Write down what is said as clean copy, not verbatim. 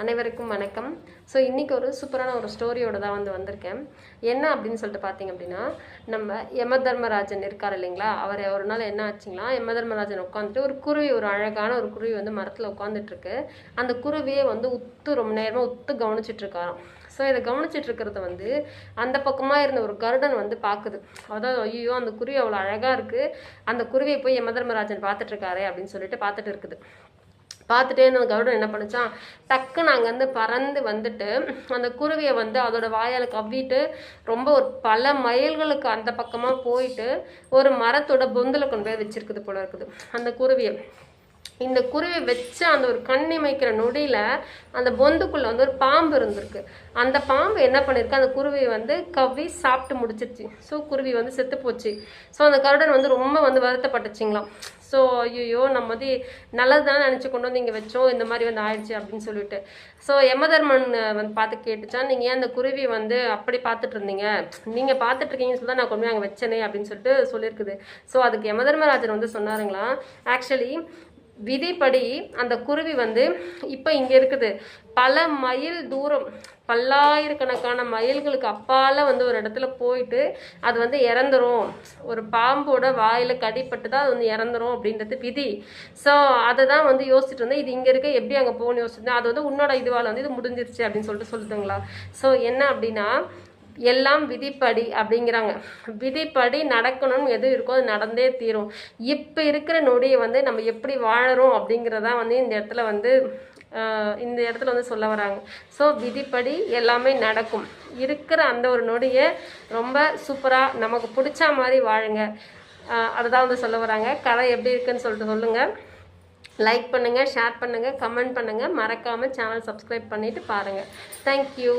அனைவருக்கும் வணக்கம். ஸோ இன்றைக்கி ஒரு சூப்பரான ஒரு ஸ்டோரியோட தான் வந்திருக்கேன். என்ன அப்படின்னு சொல்லிட்டு பார்த்தீங்க அப்படின்னா, நம்ம யமதர்மராஜன் இருக்கார் இல்லைங்களா, அவர் ஒரு நாள் என்ன ஆச்சுங்களா, யமதர்மராஜன் உட்காந்துட்டு ஒரு குருவி, ஒரு அழகான ஒரு குருவி மரத்தில் உட்காந்துட்ருக்கு. அந்த குருவியை ரொம்ப நேரமாக கவனிச்சிட்ருக்காராம். ஸோ இதை கவனிச்சிட்டு இருக்கிறத அந்த பக்கமாக இருந்த ஒரு கருடன் பார்க்குது. அதாவது ஐயோ அந்த குருவி அவ்வளோ அழகாக இருக்குது, அந்த குருவியை போய் யமதர்மராஜன் பார்த்துட்ருக்காரே அப்படின்னு சொல்லிட்டு பார்த்துட்டு இருக்குது. பார்த்துட்டே அந்த கருடன் என்ன பண்ணுச்சான், டக்குன்னு அங்கேருந்து பறந்து வந்துட்டு அந்த குருவியை அதோட வாயால் கவ்விட்டு ஒரு பல மைல்களுக்கு அந்த பக்கமாக போயிட்டு ஒரு மரத்தோட பொந்தில் கொண்டு போய் வச்சிருக்குது போல இருக்குது அந்த குருவியை. இந்த குருவி வச்சு அந்த ஒரு கண்ணிமைக்கிற நொடியில் அந்த பொந்துக்குள்ளே ஒரு பாம்பு இருந்திருக்கு. அந்த பாம்பு என்ன பண்ணியிருக்கு, அந்த குருவியை கவ்வி சாப்பிட்டு முடிச்சிருச்சு. ஸோ குருவி செத்து போச்சு. ஸோ அந்த கருடன் ரொம்ப வருத்தப்பட்டுச்சிங்களாம். ஸோ ஐயோ நம்ம நல்லது தானே நினச்சி கொண்டு இங்கே வச்சோம், இந்த மாதிரி ஆயிடுச்சு அப்படின்னு சொல்லிட்டு. ஸோ யமதர்மன் பார்த்து கேட்டுச்சான், நீங்கள் ஏன் அந்த குருவி அப்படி பார்த்துட்டு இருந்தீங்க, நீங்கள் பார்த்துட்டு இருக்கீங்கன்னு சொல்லி தான் நான் கொண்டு போய் அங்கே வச்சேனே அப்படின்னு சொல்லிட்டு சொல்லியிருக்குது. ஸோ அதுக்கு யமதர்மராஜன் சொன்னாருங்களா, ஆக்சுவலி விதிப்படி அந்த குருவி இப்போ இங்கே இருக்குது, பல மைல் தூரம், பல்லாயிரக்கணக்கான மைல்களுக்கு அப்பால் ஒரு இடத்துல போயிட்டு அது இறந்துரும், ஒரு பாம்போட வாயில் கடிப்பட்டு தான் அது இறந்துரும் அப்படின்றது விதி. ஸோ அதை தான் யோசிச்சுட்டு இருந்தேன், இது இங்கே இருக்க எப்படி அங்கே போகணும்னு யோசிச்சுருந்தேன். அது உன்னோட இதுவால் இது முடிஞ்சிருச்சு அப்படின்னு சொல்லிட்டு சொல்லுதுங்களா. ஸோ என்ன அப்படின்னா, எல்லாம் விதிப்படி அப்படிங்கிறாங்க. விதிப்படி நடக்கணும்னு எது இருக்கோ அது நடந்தே தீரும். இப்போ இருக்கிற நொடியை நம்ம எப்படி வாழறோம் அப்படிங்கிறதான் இந்த இடத்துல சொல்ல வராங்க. ஸோ விதிப்படி எல்லாமே நடக்கும். இருக்கிற அந்த ஒரு நொடியை ரொம்ப சூப்பராக நமக்கு பிடிச்ச மாதிரி வாழுங்க, அதுதான் சொல்ல வராங்க. கதை எப்படி இருக்குன்னு சொல்லிட்டு சொல்லுங்கள். லைக் பண்ணுங்கள், ஷேர் பண்ணுங்கள், கமெண்ட் பண்ணுங்கள். மறக்காமல் சேனல் சப்ஸ்கிரைப் பண்ணிவிட்டு பாருங்கள். தேங்க்யூ.